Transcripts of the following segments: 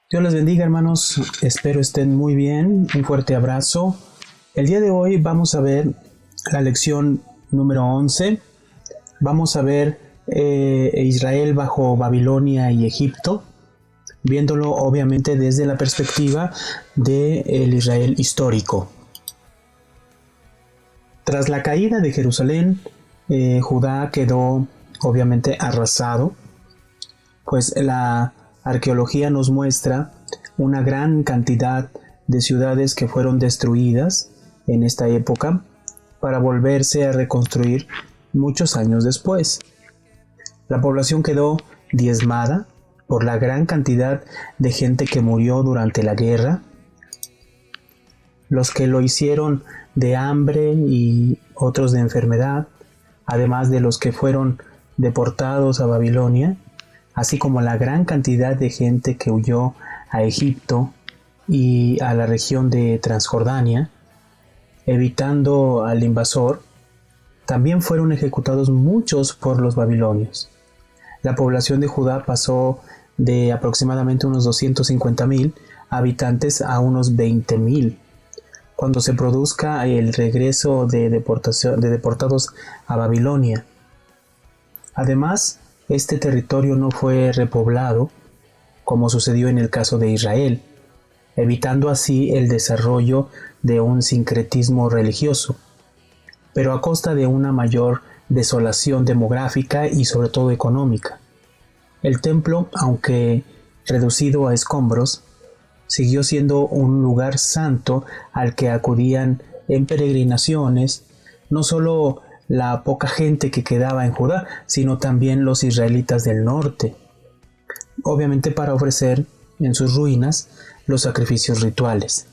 Dios les bendiga, hermanos, espero estén muy bien, un fuerte abrazo. El día de hoy vamos a ver la lección número 11. Vamos a ver Israel bajo Babilonia y Egipto, viéndolo obviamente desde la perspectiva del Israel histórico. Tras la caída de Jerusalén, Judá quedó obviamente arrasado, pues la arqueología nos muestra una gran cantidad de ciudades que fueron destruidas en esta época para volverse a reconstruir muchos años después. La población quedó diezmada por la gran cantidad de gente que murió durante la guerra, los que lo hicieron de hambre y otros de enfermedad, además de los que fueron deportados a Babilonia, así como la gran cantidad de gente que huyó a Egipto y a la región de Transjordania, evitando al invasor. También fueron ejecutados muchos por los babilonios. La población de Judá pasó de aproximadamente unos 250,000 habitantes a unos 20,000. Cuando se produzca el regreso de deportados a Babilonia. Además, este territorio no fue repoblado, como sucedió en el caso de Israel, evitando así el desarrollo de un sincretismo religioso, pero a costa de una mayor desolación demográfica y sobre todo económica. El templo, aunque reducido a escombros, siguió siendo un lugar santo al que acudían en peregrinaciones, no solo la poca gente que quedaba en Judá, sino también los israelitas del norte, obviamente para ofrecer en sus ruinas los sacrificios rituales.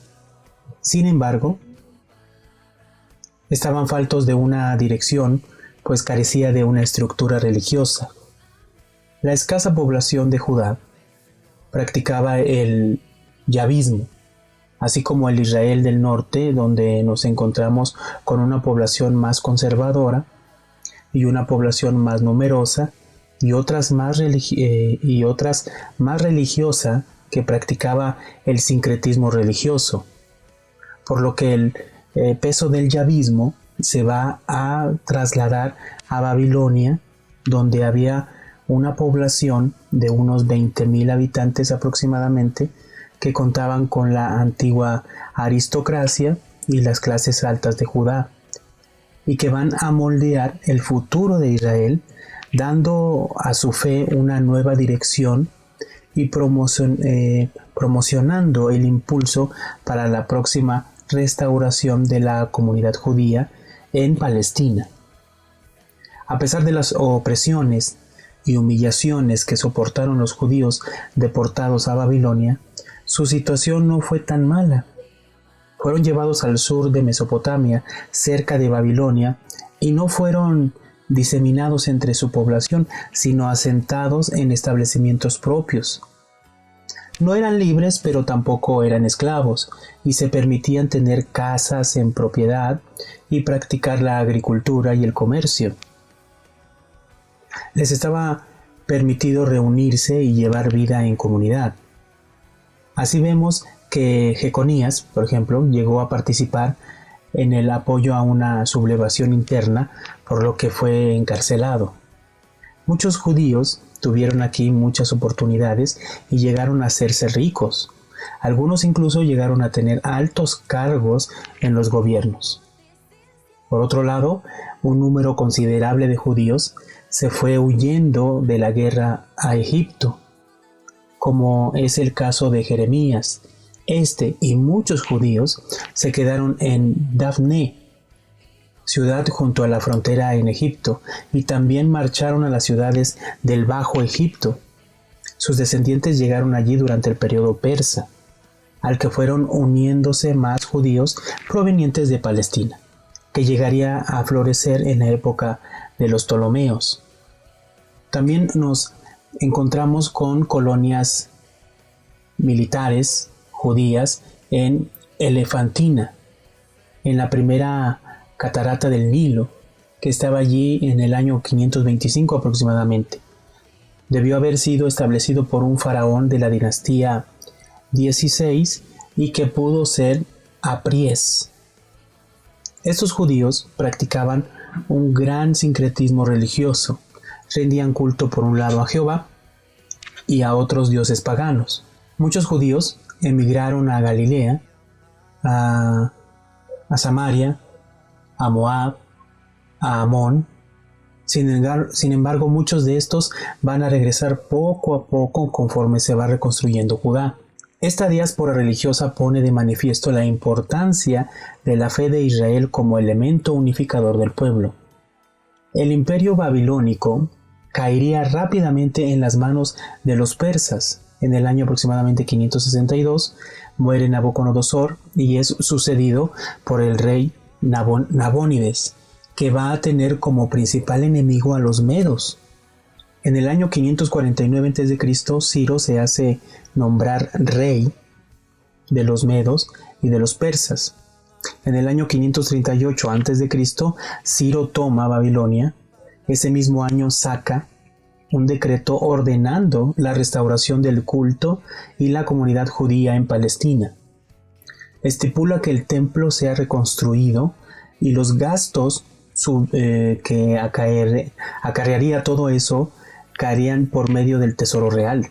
Sin embargo, estaban faltos de una dirección, pues carecía de una estructura religiosa. La escasa población de Judá practicaba el yavismo, así como el Israel del norte, donde nos encontramos con una población más conservadora y una población más numerosa y otras más religiosa que practicaba el sincretismo religioso, por lo que el peso del yavismo se va a trasladar a Babilonia, donde había una población de unos 20,000 habitantes aproximadamente, que contaban con la antigua aristocracia y las clases altas de Judá, y que van a moldear el futuro de Israel, dando a su fe una nueva dirección y promocionando el impulso para la próxima restauración de la comunidad judía en Palestina. A pesar de las opresiones y humillaciones que soportaron los judíos deportados a Babilonia, su situación no fue tan mala. Fueron llevados al sur de Mesopotamia, cerca de Babilonia, y no fueron diseminados entre su población, sino asentados en establecimientos propios. No eran libres, pero tampoco eran esclavos, y se permitían tener casas en propiedad y practicar la agricultura y el comercio. Les estaba permitido reunirse y llevar vida en comunidad. Así vemos que Jeconías, por ejemplo, llegó a participar en el apoyo a una sublevación interna, por lo que fue encarcelado. Muchos judíos tuvieron aquí muchas oportunidades y llegaron a hacerse ricos. Algunos incluso llegaron a tener altos cargos en los gobiernos. Por otro lado, un número considerable de judíos se fue huyendo de la guerra a Egipto, como es el caso de Jeremías. Este y muchos judíos se quedaron en Dafne, ciudad junto a la frontera en Egipto, y también marcharon a las ciudades del Bajo Egipto. Sus descendientes llegaron allí durante el periodo persa, al que fueron uniéndose más judíos provenientes de Palestina, que llegaría a florecer en la época de los Ptolomeos. También nos encontramos con colonias militares judías en Elefantina, en la primera catarata del Nilo, que estaba allí en el año 525 aproximadamente. Debió haber sido establecido por un faraón de la dinastía XVI y que pudo ser Apries. Estos judíos practicaban un gran sincretismo religioso. Rendían culto por un lado a Jehová y a otros dioses paganos. Muchos judíos emigraron a Galilea, a Samaria, a Moab, a Amón. Sin embargo, muchos de estos van a regresar poco a poco conforme se va reconstruyendo Judá. Esta diáspora religiosa pone de manifiesto la importancia de la fe de Israel como elemento unificador del pueblo. El imperio babilónico caería rápidamente en las manos de los persas. En el año aproximadamente 562 muere Nabucodonosor y es sucedido por el rey Nabónides, que va a tener como principal enemigo a los medos. En el año 549 a.C., Ciro se hace nombrar rey de los medos y de los persas. En el año 538 a.C., Ciro toma Babilonia. Ese mismo año saca un decreto ordenando la restauración del culto y la comunidad judía en Palestina. Estipula que el templo sea reconstruido y los gastos que acarrearía todo eso caerían por medio del tesoro real.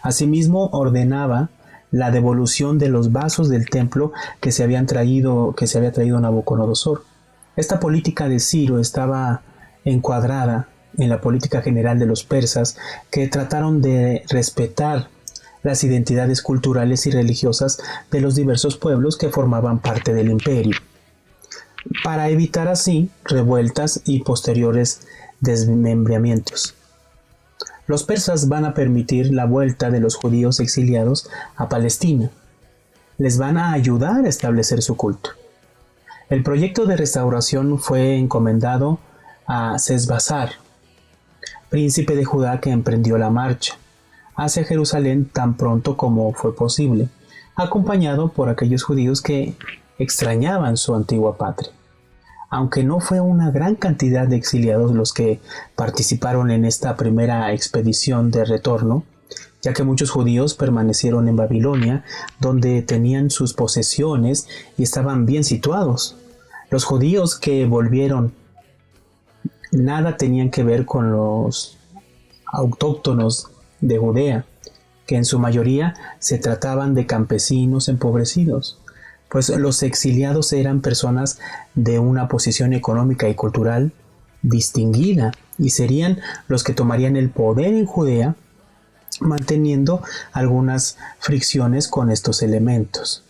Asimismo, ordenaba la devolución de los vasos del templo que se había traído Nabucodonosor. Esta política de Ciro estaba encuadrada en la política general de los persas, que trataron de respetar las identidades culturales y religiosas de los diversos pueblos que formaban parte del imperio, para evitar así revueltas y posteriores desmembramientos. Los persas van a permitir la vuelta de los judíos exiliados a Palestina. Les van a ayudar a establecer su culto. El proyecto de restauración fue encomendado a Sesbazar, príncipe de Judá, que emprendió la marcha hacia Jerusalén tan pronto como fue posible, acompañado por aquellos judíos que extrañaban su antigua patria. Aunque no fue una gran cantidad de exiliados los que participaron en esta primera expedición de retorno, ya que muchos judíos permanecieron en Babilonia, donde tenían sus posesiones y estaban bien situados. Los judíos que volvieron nada tenían que ver con los autóctonos de Judea, que en su mayoría se trataban de campesinos empobrecidos, pues los exiliados eran personas de una posición económica y cultural distinguida y serían los que tomarían el poder en Judea, manteniendo algunas fricciones con estos elementos.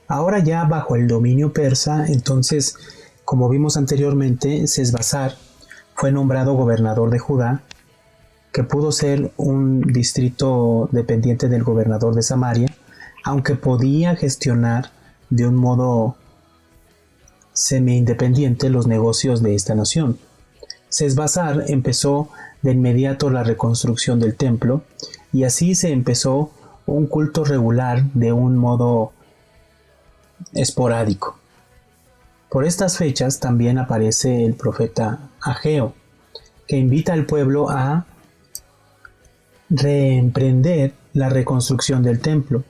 Ahora ya bajo el dominio persa, entonces, como vimos anteriormente, Sesbazar fue nombrado gobernador de Judá, que pudo ser un distrito dependiente del gobernador de Samaria, aunque podía gestionar de un modo semi-independiente los negocios de esta nación. Sesbazar empezó de inmediato la reconstrucción del templo y así se empezó un culto regular de un modo esporádico. Por estas fechas también aparece el profeta Ageo, que invita al pueblo a reemprender la reconstrucción del templo.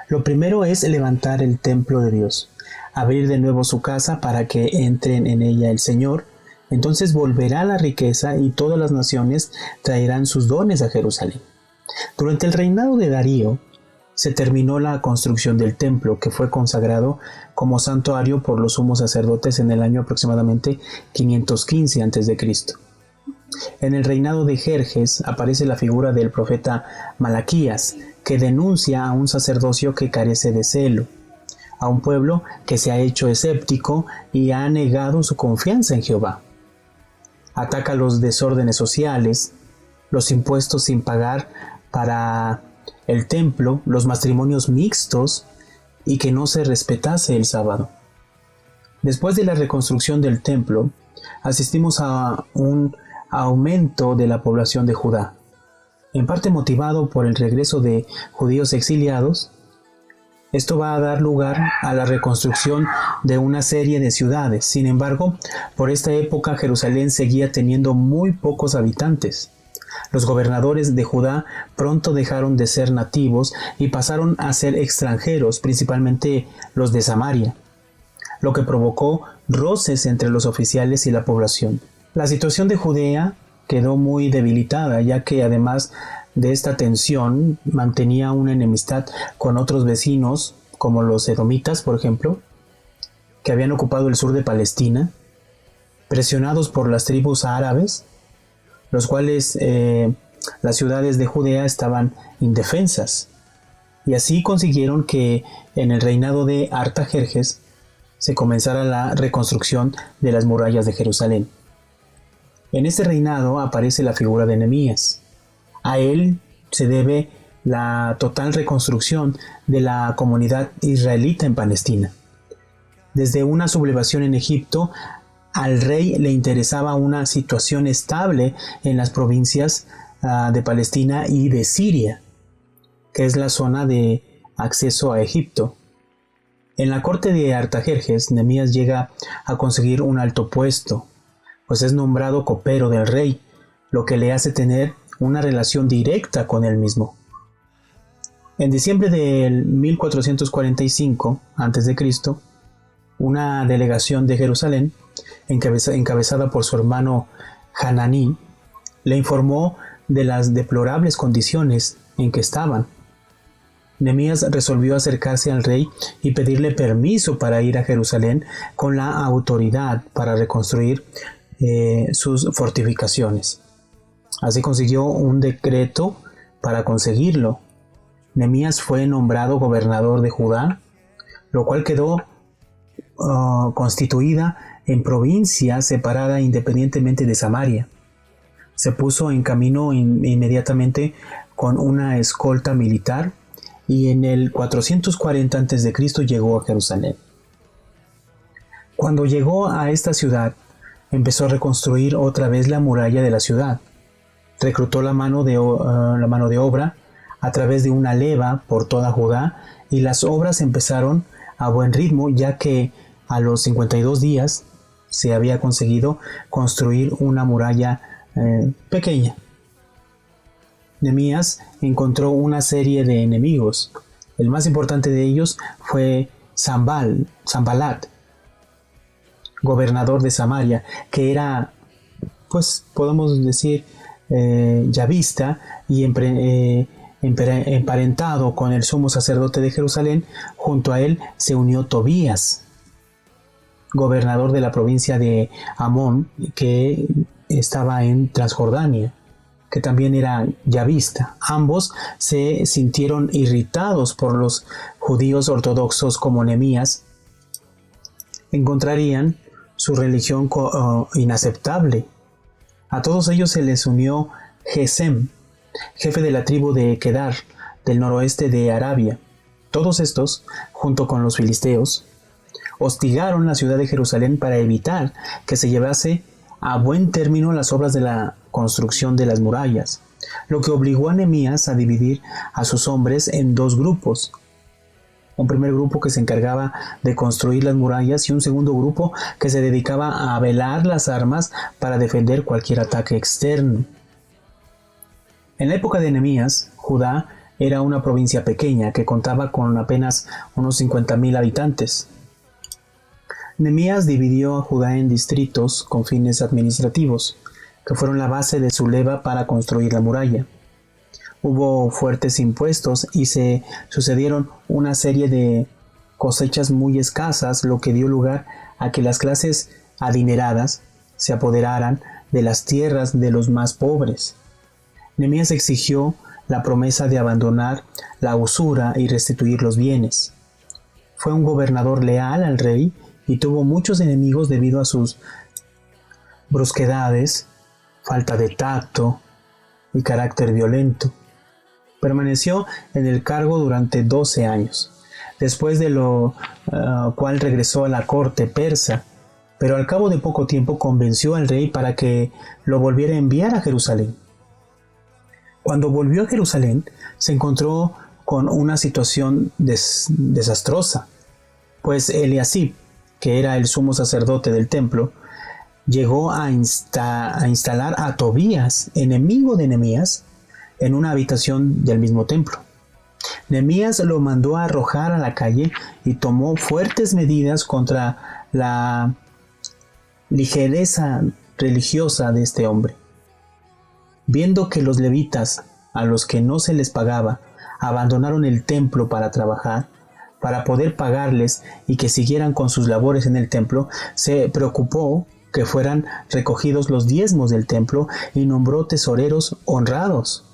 Lo primero es levantar el templo de Dios, abrir de nuevo su casa para que entren en ella el Señor. Entonces volverá la riqueza y todas las naciones traerán sus dones a Jerusalén. Durante el reinado de Darío se terminó la construcción del templo, que fue consagrado como santuario por los sumos sacerdotes en el año aproximadamente 515 a.C. En el reinado de Jerjes aparece la figura del profeta Malaquías, que denuncia a un sacerdocio que carece de celo, a un pueblo que se ha hecho escéptico y ha negado su confianza en Jehová. Ataca los desórdenes sociales, los impuestos sin pagar para el templo, los matrimonios mixtos y que no se respetase el sábado. Después de la reconstrucción del templo, asistimos a un aumento de la población de Judá, en parte motivado por el regreso de judíos exiliados. Esto va a dar lugar a la reconstrucción de una serie de ciudades. Sin embargo, por esta época Jerusalén seguía teniendo muy pocos habitantes. Los gobernadores de Judá pronto dejaron de ser nativos y pasaron a ser extranjeros, principalmente los de Samaria, lo que provocó roces entre los oficiales y la población. La situación de Judea quedó muy debilitada, ya que además de esta tensión mantenía una enemistad con otros vecinos, como los edomitas, por ejemplo, que habían ocupado el sur de Palestina, presionados por las tribus árabes, los cuales las ciudades de Judea estaban indefensas, y así consiguieron que en el reinado de Artajerjes se comenzara la reconstrucción de las murallas de Jerusalén. En este reinado aparece la figura de Nehemías. A él se debe la total reconstrucción de la comunidad israelita en Palestina. Desde una sublevación en Egipto, al rey le interesaba una situación estable en las provincias de Palestina y de Siria, que es la zona de acceso a Egipto. En la corte de Artajerjes, Nehemías llega a conseguir un alto puesto, pues es nombrado copero del rey, lo que le hace tener una relación directa con él mismo. En diciembre del 1445 a.C., una delegación de Jerusalén, encabezada por su hermano Hananí, le informó de las deplorables condiciones en que estaban. Nehemías resolvió acercarse al rey y pedirle permiso para ir a Jerusalén con la autoridad para reconstruir sus fortificaciones. Así consiguió un decreto para conseguirlo. Nehemías fue nombrado gobernador de Judá, lo cual quedó constituida en provincia separada independientemente de Samaria. Se puso en camino inmediatamente con una escolta militar y en el 440 a.C. llegó a Jerusalén. Cuando llegó a esta ciudad, empezó a reconstruir otra vez la muralla de la ciudad. Reclutó la mano de obra a través de una leva por toda Judá y las obras empezaron a buen ritmo, ya que a los 52 días se había conseguido construir una muralla pequeña. Nehemías encontró una serie de enemigos. El más importante de ellos fue Sanbalat, gobernador de Samaria, que era, pues podemos decir, yavista y emparentado con el sumo sacerdote de Jerusalén. Junto a él se unió Tobías, gobernador de la provincia de Amón, que estaba en Transjordania, que también era yavista. Ambos se sintieron irritados por los judíos ortodoxos como Nehemías. Encontrarían su religión inaceptable. A todos ellos se les unió Gesem, jefe de la tribu de Kedar, del noroeste de Arabia. Todos estos, junto con los filisteos, hostigaron la ciudad de Jerusalén para evitar que se llevase a buen término las obras de la construcción de las murallas, lo que obligó a Nehemías a dividir a sus hombres en dos grupos. Un primer grupo que se encargaba de construir las murallas y un segundo grupo que se dedicaba a velar las armas para defender cualquier ataque externo. En la época de Nehemías, Judá era una provincia pequeña que contaba con apenas unos 50,000 habitantes. Nehemías dividió a Judá en distritos con fines administrativos, que fueron la base de su leva para construir la muralla. Hubo fuertes impuestos y se sucedieron una serie de cosechas muy escasas, lo que dio lugar a que las clases adineradas se apoderaran de las tierras de los más pobres. Nehemías exigió la promesa de abandonar la usura y restituir los bienes. Fue un gobernador leal al rey y tuvo muchos enemigos debido a sus brusquedades, falta de tacto y carácter violento. Permaneció en el cargo durante 12 años, después de lo cual regresó a la corte persa, pero al cabo de poco tiempo convenció al rey para que lo volviera a enviar a Jerusalén. Cuando volvió a Jerusalén, se encontró con una situación desastrosa, pues Eliasib, que era el sumo sacerdote del templo, llegó a instalar a Tobías, enemigo de Nehemías, en una habitación del mismo templo. Nehemías lo mandó a arrojar a la calle y tomó fuertes medidas contra la ligereza religiosa de este hombre. Viendo que los levitas, a los que no se les pagaba, abandonaron el templo para trabajar, para poder pagarles y que siguieran con sus labores en el templo, se preocupó que fueran recogidos los diezmos del templo y nombró tesoreros honrados.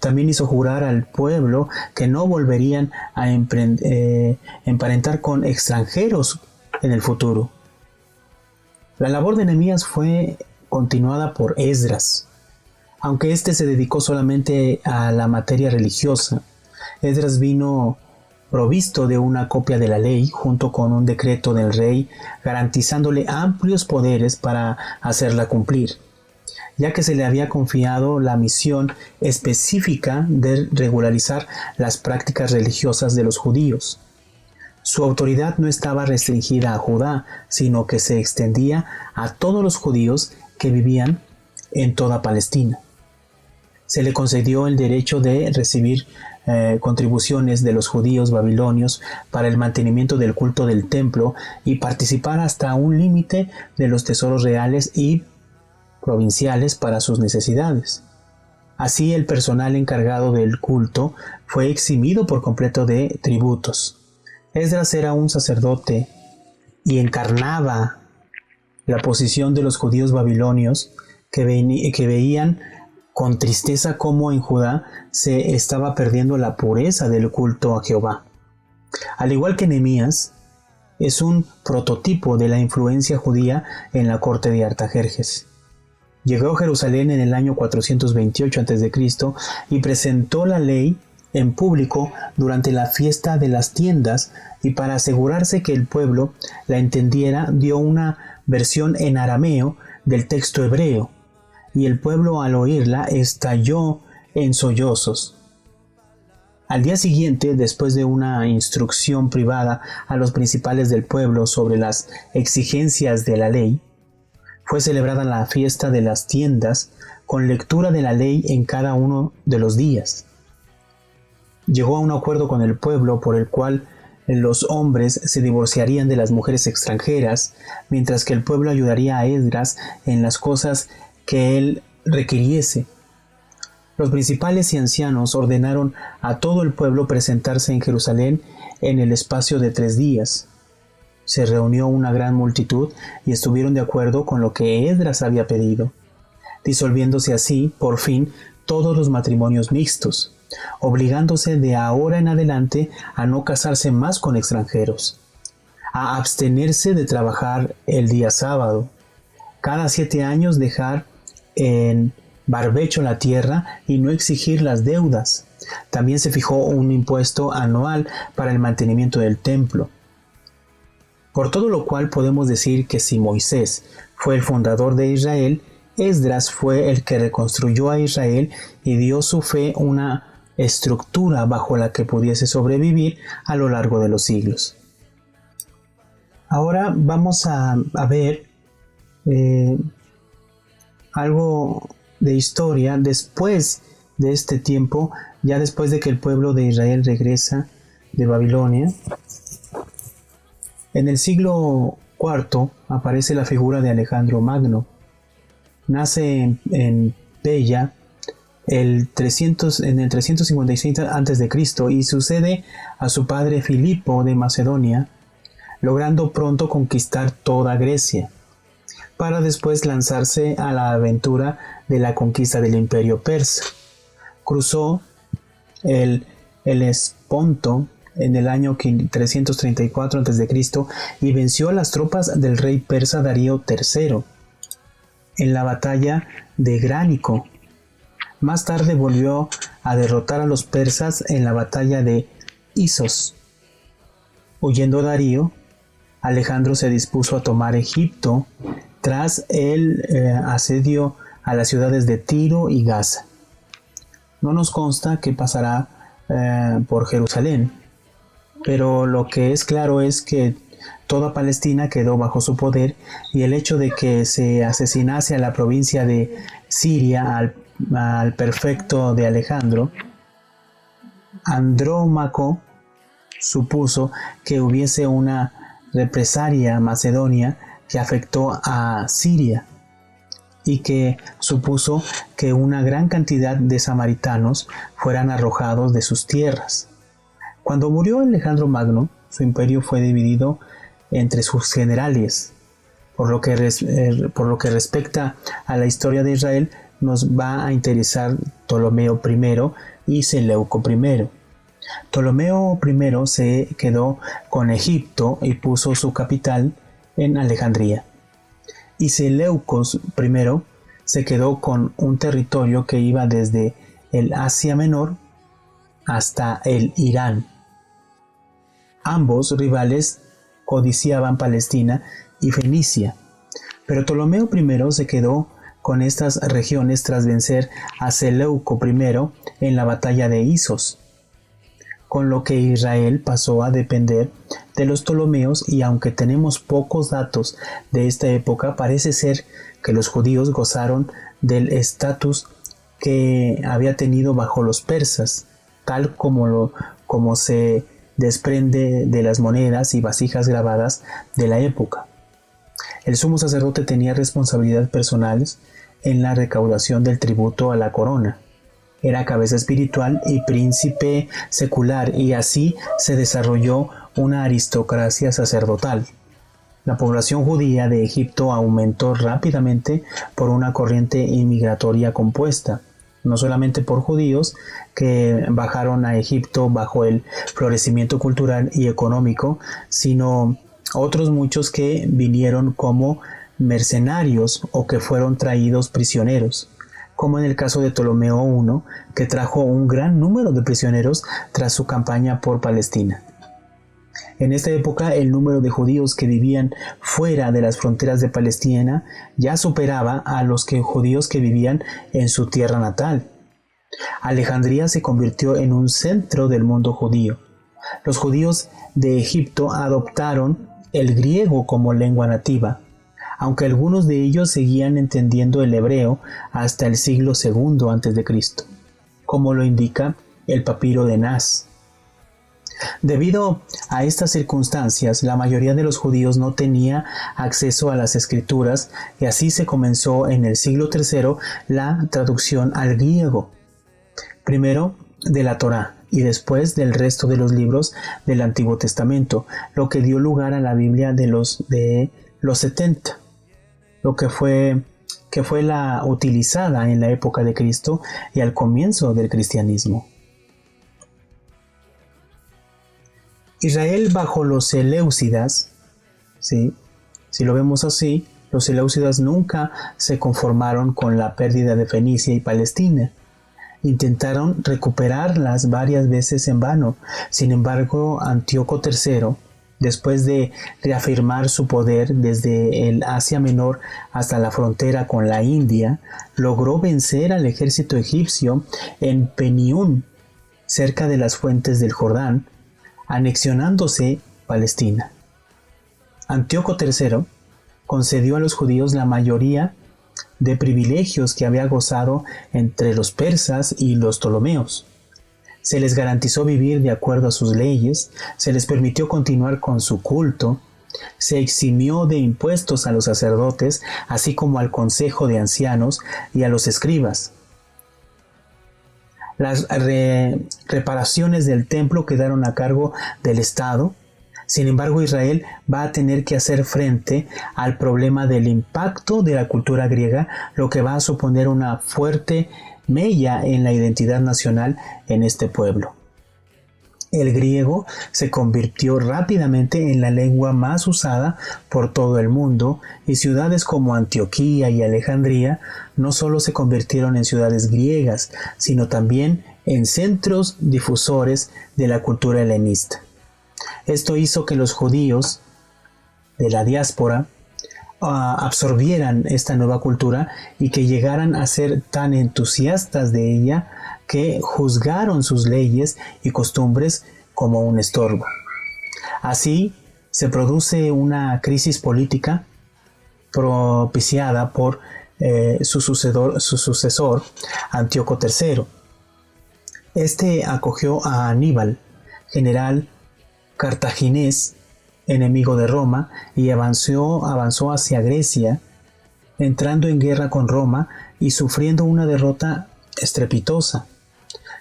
También hizo jurar al pueblo que no volverían a emparentar con extranjeros en el futuro. La labor de Nehemías fue continuada por Esdras. Aunque éste se dedicó solamente a la materia religiosa, Esdras vino provisto de una copia de la ley junto con un decreto del rey garantizándole amplios poderes para hacerla cumplir, ya que se le había confiado la misión específica de regularizar las prácticas religiosas de los judíos. Su autoridad no estaba restringida a Judá, sino que se extendía a todos los judíos que vivían en toda Palestina. Se le concedió el derecho de recibir contribuciones de los judíos babilonios para el mantenimiento del culto del templo y participar hasta un límite de los tesoros reales y provinciales para sus necesidades. Así, el personal encargado del culto fue eximido por completo de tributos. Esdras era un sacerdote y encarnaba la posición de los judíos babilonios que veían con tristeza cómo en Judá se estaba perdiendo la pureza del culto a Jehová. Al igual que Nehemías, es un prototipo de la influencia judía en la corte de Artajerjes. Llegó a Jerusalén en el año 428 a.C. y presentó la ley en público durante la fiesta de las tiendas, y para asegurarse que el pueblo la entendiera dio una versión en arameo del texto hebreo, y el pueblo al oírla estalló en sollozos. Al día siguiente, después de una instrucción privada a los principales del pueblo sobre las exigencias de la ley, fue celebrada la fiesta de las tiendas con lectura de la ley en cada uno de los días. Llegó a un acuerdo con el pueblo por el cual los hombres se divorciarían de las mujeres extranjeras, mientras que el pueblo ayudaría a Esdras en las cosas que él requiriese. Los principales y ancianos ordenaron a todo el pueblo presentarse en Jerusalén en el espacio de 3 días. Se reunió una gran multitud y estuvieron de acuerdo con lo que Esdras había pedido, disolviéndose así, por fin, todos los matrimonios mixtos, obligándose de ahora en adelante a no casarse más con extranjeros, a abstenerse de trabajar el día sábado, cada 7 años dejar en barbecho la tierra y no exigir las deudas. También se fijó un impuesto anual para el mantenimiento del templo. Por todo lo cual podemos decir que si Moisés fue el fundador de Israel, Esdras fue el que reconstruyó a Israel y dio su fe una estructura bajo la que pudiese sobrevivir a lo largo de los siglos. Ahora vamos a ver algo de historia después de este tiempo, ya después de que el pueblo de Israel regresa de Babilonia. En el siglo IV aparece la figura de Alejandro Magno. Nace en Pella en el 356 a.C. y sucede a su padre Filipo de Macedonia, logrando pronto conquistar toda Grecia, para después lanzarse a la aventura de la conquista del imperio persa. Cruzó el Helesponto en el año 334 a.C. y venció a las tropas del rey persa Darío III en la batalla de Gránico. Más tarde volvió a derrotar a los persas en la batalla de Isos. Huyendo Darío, Alejandro se dispuso a tomar Egipto tras el asedio a las ciudades de Tiro y Gaza. No nos consta que pasará por Jerusalén, pero lo que es claro es que toda Palestina quedó bajo su poder, y el hecho de que se asesinase a la provincia de Siria al prefecto de Alejandro, Andrómaco supuso que hubiese una represalia macedonia que afectó a Siria, y que supuso que una gran cantidad de samaritanos fueran arrojados de sus tierras. Cuando murió Alejandro Magno, su imperio fue dividido entre sus generales. Por lo que respecta a la historia de Israel, nos va a interesar Ptolomeo I y Seleuco I. Ptolomeo I se quedó con Egipto y puso su capital en Alejandría. Y Seleucos I se quedó con un territorio que iba desde el Asia Menor hasta el Irán. Ambos rivales codiciaban Palestina y Fenicia, pero Ptolomeo I se quedó con estas regiones tras vencer a Seleuco I en la batalla de Isos, con lo que Israel pasó a depender de los Ptolomeos, y aunque tenemos pocos datos de esta época, parece ser que los judíos gozaron del estatus que había tenido bajo los persas, tal como se desprende de las monedas y vasijas grabadas de la época. El sumo sacerdote tenía responsabilidades personales en la recaudación del tributo a la corona. Era cabeza espiritual y príncipe secular, y así se desarrolló una aristocracia sacerdotal. La población judía de Egipto aumentó rápidamente por una corriente inmigratoria compuesta, no solamente por judíos que bajaron a Egipto bajo el florecimiento cultural y económico, sino otros muchos que vinieron como mercenarios o que fueron traídos prisioneros, como en el caso de Ptolomeo I, que trajo un gran número de prisioneros tras su campaña por Palestina. En esta época, el número de judíos que vivían fuera de las fronteras de Palestina ya superaba a los judíos que vivían en su tierra natal. Alejandría se convirtió en un centro del mundo judío. Los judíos de Egipto adoptaron el griego como lengua nativa, aunque algunos de ellos seguían entendiendo el hebreo hasta el siglo II a.C., como lo indica el papiro de Nas. Debido a estas circunstancias, la mayoría de los judíos no tenía acceso a las escrituras, y así se comenzó en el siglo III la traducción al griego, primero de la Torá y después del resto de los libros del Antiguo Testamento, lo que dio lugar a la Biblia de los 70, lo que fue la utilizada en la época de Cristo y al comienzo del cristianismo. Israel bajo los seleucidas, ¿sí? Si lo vemos así, los seleucidas nunca se conformaron con la pérdida de Fenicia y Palestina. Intentaron recuperarlas varias veces en vano. Sin embargo, Antíoco III, después de reafirmar su poder desde el Asia Menor hasta la frontera con la India, logró vencer al ejército egipcio en Peniún, cerca de las fuentes del Jordán, anexionándose Palestina. Antíoco III concedió a los judíos la mayoría de privilegios que había gozado entre los persas y los ptolomeos. Se les garantizó vivir de acuerdo a sus leyes, se les permitió continuar con su culto, se eximió de impuestos a los sacerdotes, así como al consejo de ancianos y a los escribas. Las reparaciones del templo quedaron a cargo del Estado. Sin embargo, Israel va a tener que hacer frente al problema del impacto de la cultura griega, lo que va a suponer una fuerte mella en la identidad nacional en este pueblo. El griego se convirtió rápidamente en la lengua más usada por todo el mundo, y ciudades como Antioquía y Alejandría no solo se convirtieron en ciudades griegas, sino también en centros difusores de la cultura helenista. Esto hizo que los judíos de la diáspora absorbieran esta nueva cultura y que llegaran a ser tan entusiastas de ella que juzgaron sus leyes y costumbres como un estorbo. Así se produce una crisis política propiciada por su sucesor, Antíoco III. Este acogió a Aníbal, general cartaginés, enemigo de Roma, y avanzó hacia Grecia, entrando en guerra con Roma y sufriendo una derrota estrepitosa,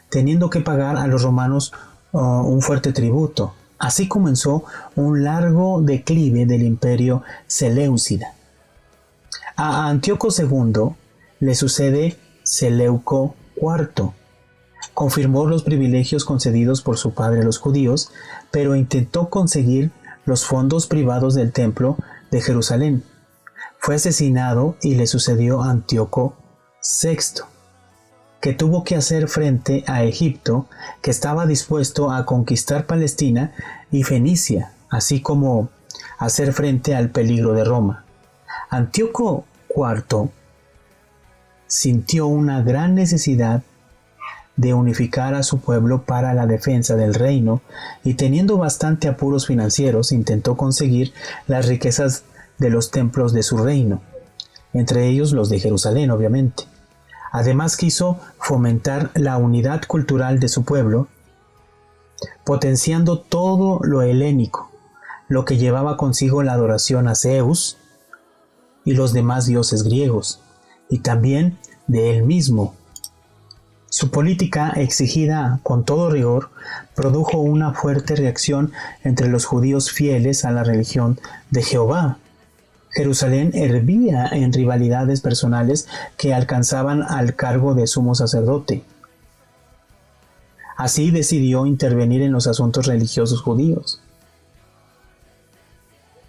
teniendo que pagar a los romanos un fuerte tributo. Así comenzó un largo declive del imperio seleucida. A Antíoco II le sucede Seleuco IV. Confirmó los privilegios concedidos por su padre a los judíos, pero intentó conseguir los fondos privados del templo de Jerusalén. Fue asesinado y le sucedió Antíoco VI, que tuvo que hacer frente a Egipto, que estaba dispuesto a conquistar Palestina y Fenicia, así como hacer frente al peligro de Roma. Antíoco IV sintió una gran necesidad de unificar a su pueblo para la defensa del reino, y teniendo bastante apuros financieros, intentó conseguir las riquezas de los templos de su reino, entre ellos los de Jerusalén, obviamente. Además quiso fomentar la unidad cultural de su pueblo, potenciando todo lo helénico, lo que llevaba consigo la adoración a Zeus y los demás dioses griegos, y también de él mismo. Su política, exigida con todo rigor, produjo una fuerte reacción entre los judíos fieles a la religión de Jehová. Jerusalén hervía en rivalidades personales que alcanzaban al cargo de sumo sacerdote. Así decidió intervenir en los asuntos religiosos judíos.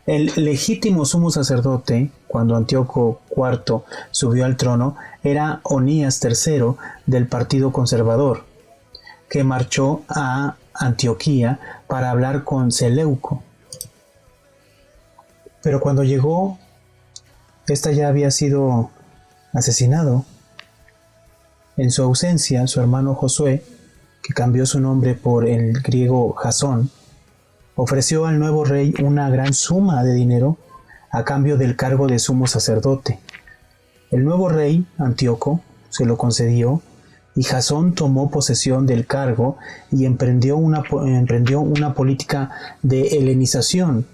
El legítimo sumo sacerdote, cuando Antíoco IV subió al trono, era Onías III del Partido Conservador, que marchó a Antioquía para hablar con Seleuco. Pero cuando llegó, ésta ya había sido asesinado. En su ausencia, su hermano Josué, que cambió su nombre por el griego Jasón, ofreció al nuevo rey una gran suma de dinero a cambio del cargo de sumo sacerdote. El nuevo rey, Antíoco, se lo concedió, y Jasón tomó posesión del cargo y emprendió una política de helenización.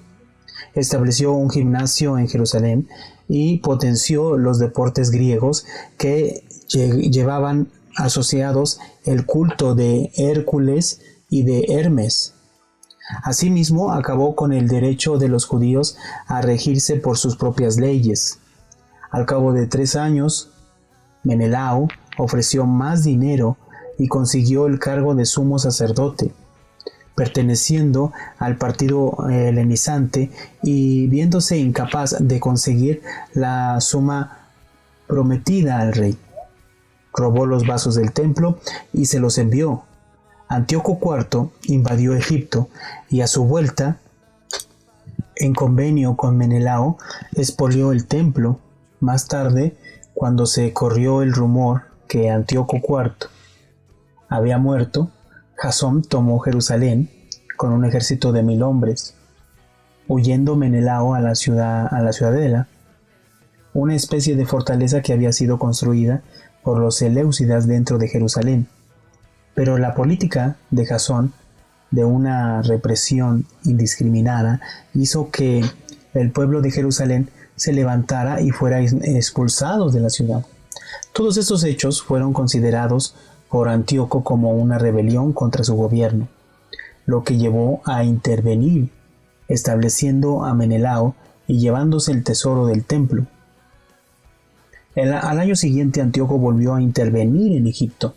Estableció un gimnasio en Jerusalén y potenció los deportes griegos que llevaban asociados el culto de Hércules y de Hermes. Asimismo, acabó con el derecho de los judíos a regirse por sus propias leyes. Al cabo de 3 años, Menelao ofreció más dinero y consiguió el cargo de sumo sacerdote, perteneciendo al partido helenizante, y viéndose incapaz de conseguir la suma prometida al rey, robó los vasos del templo y se los envió. Antíoco IV invadió Egipto y a su vuelta, en convenio con Menelao, expolió el templo. Más tarde, cuando se corrió el rumor que Antíoco IV había muerto, Jasón tomó Jerusalén con un ejército de 1000 hombres, huyendo Menelao a la ciudadela, una especie de fortaleza que había sido construida por los seleucidas dentro de Jerusalén. Pero la política de Jasón, de una represión indiscriminada, hizo que el pueblo de Jerusalén se levantara y fuera expulsado de la ciudad. Todos estos hechos fueron considerados por Antíoco como una rebelión contra su gobierno, lo que llevó a intervenir, estableciendo a Menelao y llevándose el tesoro del templo. Al año siguiente, Antíoco volvió a intervenir en Egipto,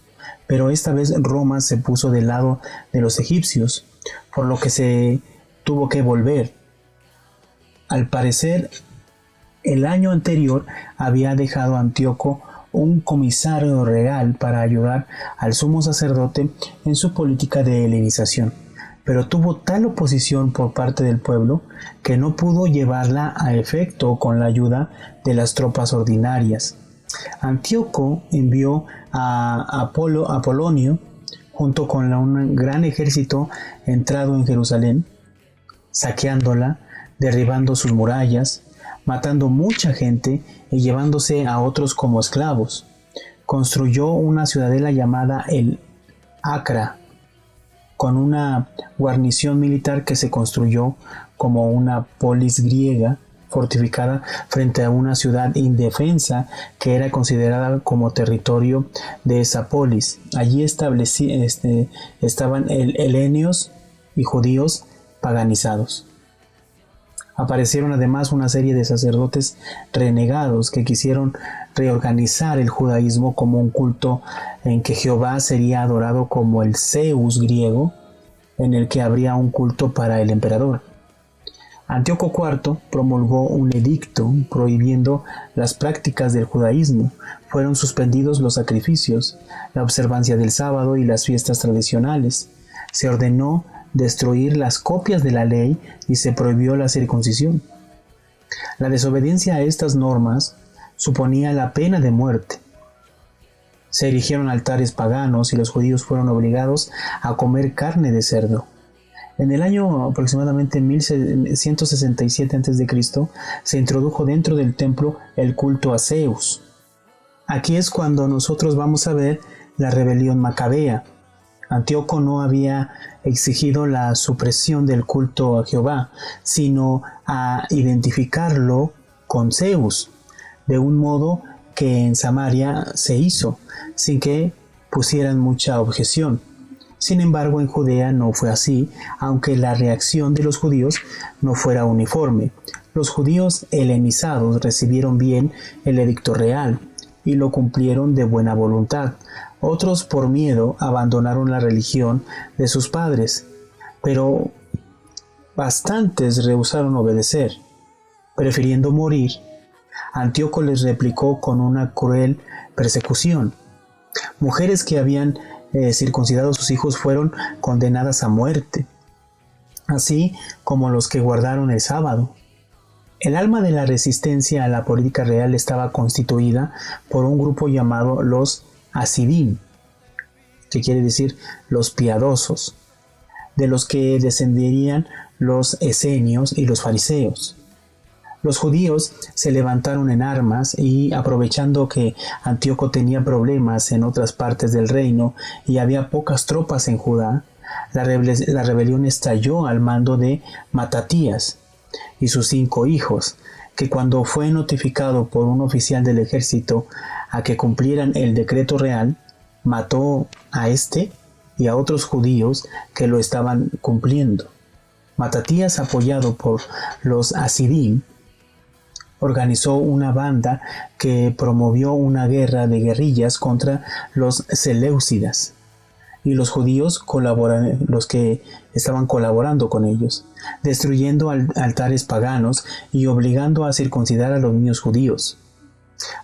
pero esta vez Roma se puso del lado de los egipcios, por lo que se tuvo que volver. Al parecer, el año anterior había dejado Antíoco un comisario real para ayudar al sumo sacerdote en su política de helenización, pero tuvo tal oposición por parte del pueblo que no pudo llevarla a efecto con la ayuda de las tropas ordinarias. Antíoco envió a Apolonio junto con un gran ejército entrado en Jerusalén, saqueándola, derribando sus murallas, matando mucha gente y llevándose a otros como esclavos. Construyó una ciudadela llamada el Acra, con una guarnición militar que se construyó como una polis griega fortificada frente a una ciudad indefensa que era considerada como territorio de esa polis. Allí estaban helenios y judíos paganizados. Aparecieron además una serie de sacerdotes renegados que quisieron reorganizar el judaísmo como un culto en que Jehová sería adorado como el Zeus griego, en el que habría un culto para el emperador. Antíoco IV promulgó un edicto prohibiendo las prácticas del judaísmo. Fueron suspendidos los sacrificios, la observancia del sábado y las fiestas tradicionales. Se ordenó destruir las copias de la ley y se prohibió la circuncisión. La desobediencia a estas normas suponía la pena de muerte. Se erigieron altares paganos y los judíos fueron obligados a comer carne de cerdo. En el año aproximadamente 1167 a.C. se introdujo dentro del templo el culto a Zeus. Aquí es cuando nosotros vamos a ver la rebelión macabea. Antíoco no había exigido la supresión del culto a Jehová, sino a identificarlo con Zeus, de un modo que en Samaria se hizo, sin que pusieran mucha objeción. Sin embargo, en Judea no fue así, aunque la reacción de los judíos no fuera uniforme. Los judíos helenizados recibieron bien el edicto real y lo cumplieron de buena voluntad. Otros, por miedo, abandonaron la religión de sus padres, pero bastantes rehusaron obedecer. Prefiriendo morir, Antíoco les replicó con una cruel persecución. Mujeres que habían circuncidado a sus hijos fueron condenadas a muerte, así como los que guardaron el sábado. El alma de la resistencia a la política real estaba constituida por un grupo llamado los Hasidim, que quiere decir los piadosos, de los que descenderían los esenios y los fariseos. Los judíos se levantaron en armas y, aprovechando que Antíoco tenía problemas en otras partes del reino y había pocas tropas en Judá, la rebelión estalló al mando de Matatías y sus 5 hijos, que cuando fue notificado por un oficial del ejército a que cumplieran el decreto real, mató a este y a otros judíos que lo estaban cumpliendo. Matatías, apoyado por los Hasidim, organizó una banda que promovió una guerra de guerrillas contra los seleucidas y los judíos los que estaban colaborando con ellos, destruyendo altares paganos y obligando a circuncidar a los niños judíos.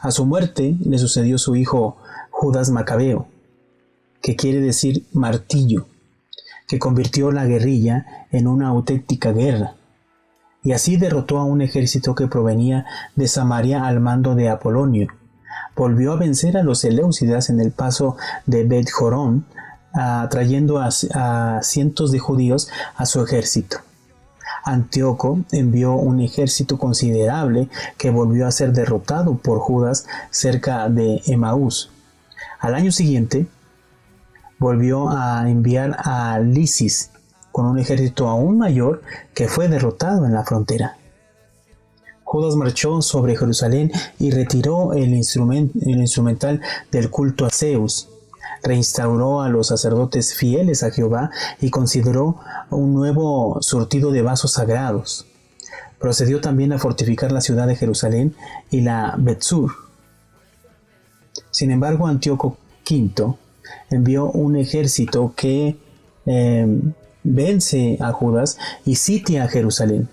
A su muerte le sucedió su hijo Judas Macabeo, que quiere decir martillo, que convirtió la guerrilla en una auténtica guerra. Y así derrotó a un ejército que provenía de Samaria al mando de Apolonio. Volvió a vencer a los seleucidas en el paso de Bet Jorón, atrayendo a cientos de judíos a su ejército. Antíoco envió un ejército considerable que volvió a ser derrotado por Judas cerca de Emaús. Al año siguiente, volvió a enviar a Lisis, con un ejército aún mayor que fue derrotado en la frontera. Judas marchó sobre Jerusalén y retiró el instrumental del culto a Zeus. Reinstauró a los sacerdotes fieles a Jehová y consideró un nuevo surtido de vasos sagrados. Procedió también a fortificar la ciudad de Jerusalén y la Betsur. Sin embargo, Antíoco V envió un ejército que vence a Judas y sitia a Jerusalén.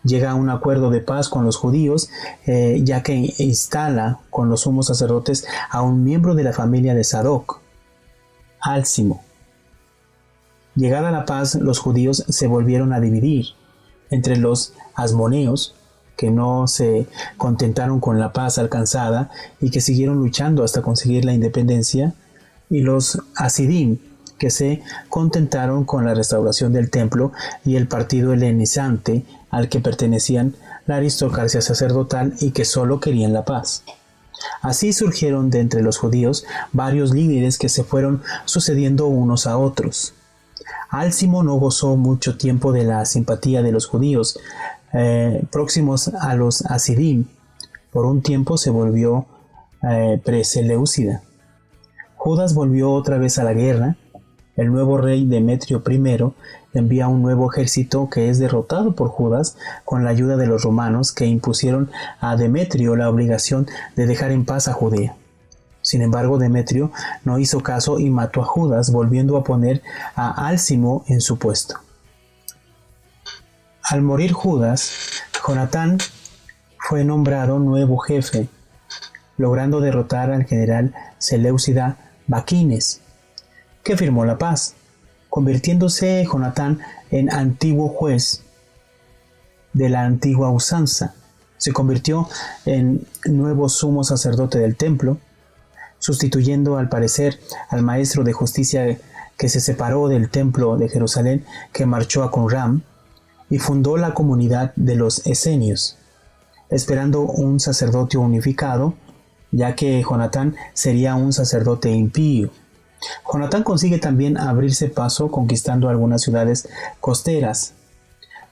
Llega a un acuerdo de paz con los judíos, ya que instala con los sumos sacerdotes a un miembro de la familia de Sadoc, Álcimo. Llegada la paz, los judíos se volvieron a dividir entre los asmoneos, que no se contentaron con la paz alcanzada y que siguieron luchando hasta conseguir la independencia, y los hasidim, que se contentaron con la restauración del templo y el partido helenizante al que pertenecían la aristocracia sacerdotal y que solo querían la paz. Así surgieron de entre los judíos varios líderes que se fueron sucediendo unos a otros. Álcimo no gozó mucho tiempo de la simpatía de los judíos próximos a los Hasidim. Por un tiempo se volvió preseleucida. Judas volvió otra vez a la guerra. El nuevo rey Demetrio I envía un nuevo ejército que es derrotado por Judas con la ayuda de los romanos, que impusieron a Demetrio la obligación de dejar en paz a Judea. Sin embargo, Demetrio no hizo caso y mató a Judas, volviendo a poner a Álcimo en su puesto. Al morir Judas, Jonatán fue nombrado nuevo jefe, logrando derrotar al general seleucida Baquines, que firmó la paz, convirtiéndose Jonatán en antiguo juez de la antigua usanza. Se convirtió en nuevo sumo sacerdote del templo, sustituyendo al parecer al maestro de justicia que se separó del templo de Jerusalén, que marchó a Qumran, y fundó la comunidad de los esenios, esperando un sacerdote unificado, ya que Jonatán sería un sacerdote impío. Jonatán consigue también abrirse paso conquistando algunas ciudades costeras.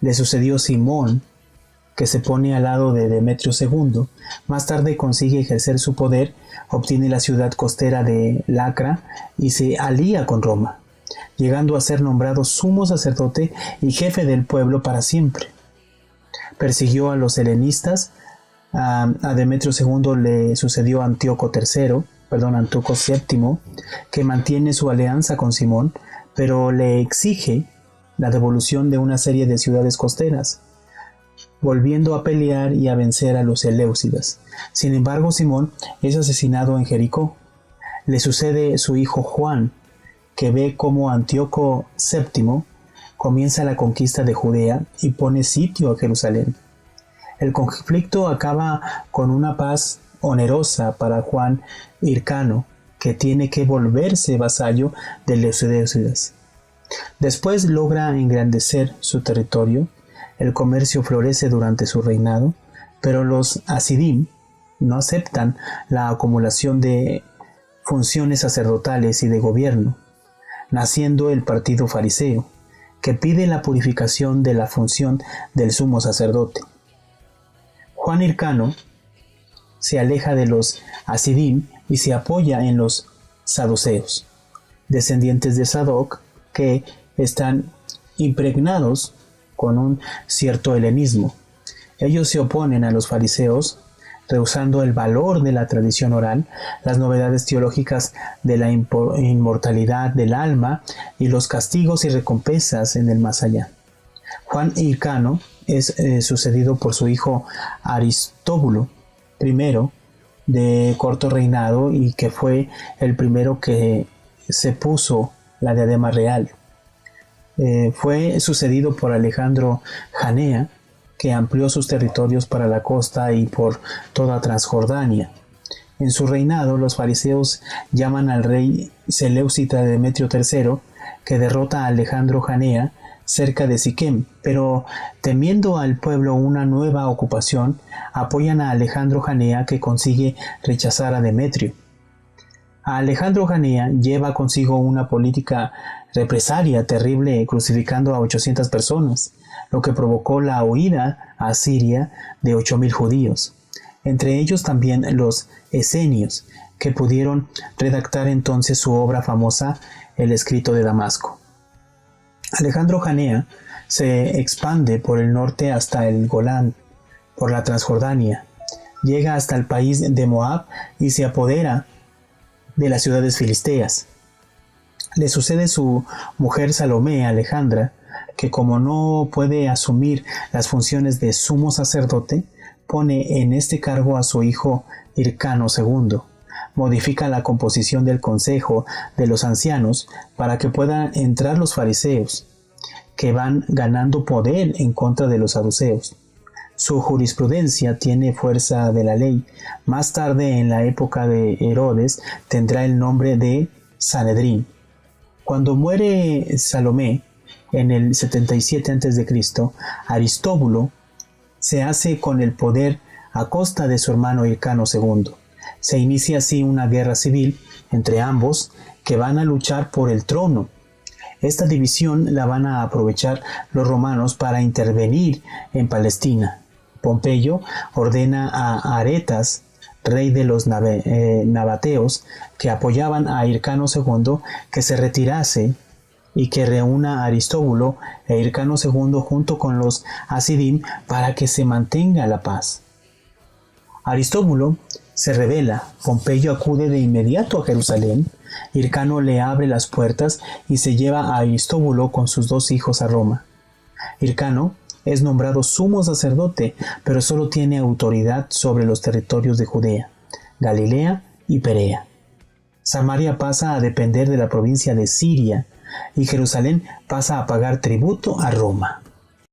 Le sucedió Simón, que se pone al lado de Demetrio II. Más tarde consigue ejercer su poder, obtiene la ciudad costera de Lacra y se alía con Roma, llegando a ser nombrado sumo sacerdote y jefe del pueblo para siempre. Persiguió a los helenistas. A Demetrio II le sucedió Antíoco VII, que mantiene su alianza con Simón, pero le exige la devolución de una serie de ciudades costeras, volviendo a pelear y a vencer a los seleucidas. Sin embargo, Simón es asesinado en Jericó. Le sucede su hijo Juan, que ve cómo Antíoco VII comienza la conquista de Judea y pone sitio a Jerusalén. El conflicto acaba con una paz onerosa para Juan Hircano, que tiene que volverse vasallo de los seleucidas. Después logra engrandecer su territorio. El comercio florece durante su reinado, pero los Hasidim no aceptan la acumulación de funciones sacerdotales y de gobierno, naciendo el partido fariseo, que pide la purificación de la función del sumo sacerdote. Juan Hircano se aleja de los Hasidim y se apoya en los saduceos, descendientes de Sadoc, que están impregnados con un cierto helenismo. Ellos se oponen a los fariseos, rehusando el valor de la tradición oral, las novedades teológicas de la inmortalidad del alma y los castigos y recompensas en el más allá. Juan Hircano es sucedido por su hijo Aristóbulo I, de corto reinado, y que fue el primero que se puso la diadema real. Fue sucedido por Alejandro Janea, que amplió sus territorios para la costa y por toda Transjordania. En su reinado, los fariseos llaman al rey seleucita Demetrio III, que derrota a Alejandro Janea cerca de Siquem, pero temiendo al pueblo una nueva ocupación, apoyan a Alejandro Janea, que consigue rechazar a Demetrio. A Alejandro Janea lleva consigo una política represalia terrible, crucificando a 800 personas, lo que provocó la huida a Siria de 8,000 judíos, entre ellos también los esenios, que pudieron redactar entonces su obra famosa, El Escrito de Damasco. Alejandro Janea se expande por el norte hasta el Golán, por la Transjordania, llega hasta el país de Moab y se apodera de las ciudades filisteas. Le sucede su mujer Salomé Alejandra, que como no puede asumir las funciones de sumo sacerdote, pone en este cargo a su hijo Hircano II. Modifica la composición del consejo de los ancianos para que puedan entrar los fariseos, que van ganando poder en contra de los saduceos. Su jurisprudencia tiene fuerza de la ley. Más tarde, en la época de Herodes, tendrá el nombre de Sanedrín. Cuando muere Salomé en el 77 a.C., Aristóbulo se hace con el poder a costa de su hermano Hircano II. Se inicia así una guerra civil entre ambos que van a luchar por el trono. Esta división la van a aprovechar los romanos para intervenir en Palestina. Pompeyo ordena a Aretas, rey de los nabateos, que apoyaban a Hircano II, que se retirase y que reúna a Aristóbulo e Hircano II junto con los Hasidim para que se mantenga la paz. Aristóbulo se rebela, Pompeyo acude de inmediato a Jerusalén, Hircano le abre las puertas y se lleva a Aristóbulo con sus 2 hijos a Roma. Hircano es nombrado sumo sacerdote, pero solo tiene autoridad sobre los territorios de Judea, Galilea y Perea. Samaria pasa a depender de la provincia de Siria y Jerusalén pasa a pagar tributo a Roma.